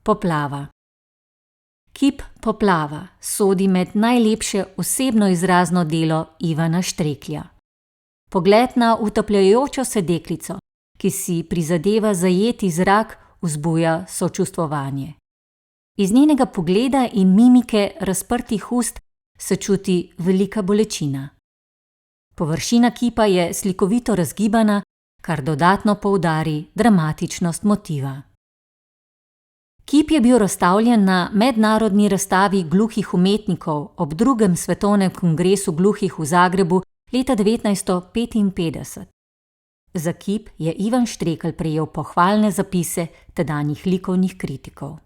Poplava. Kip Poplava sodi med najlepše osebno izrazno delo Ivana Štreklja. Pogled na utapljajočo se deklico, ki si prizadeva zajeti zrak, vzbuja sočustvovanje. Iz njenega pogleda in mimike razprtih ust se čuti velika bolečina. Površina kipa je slikovito razgibana, kar dodatno poudari dramatičnost motiva. Kip je bil razstavljen na mednarodni razstavi gluhih umetnikov ob drugem svetovnem kongresu gluhih v Zagrebu leta 1955. Za kip je Ivan Štrekelj prejel pohvalne zapise tedanjih likovnih kritikov.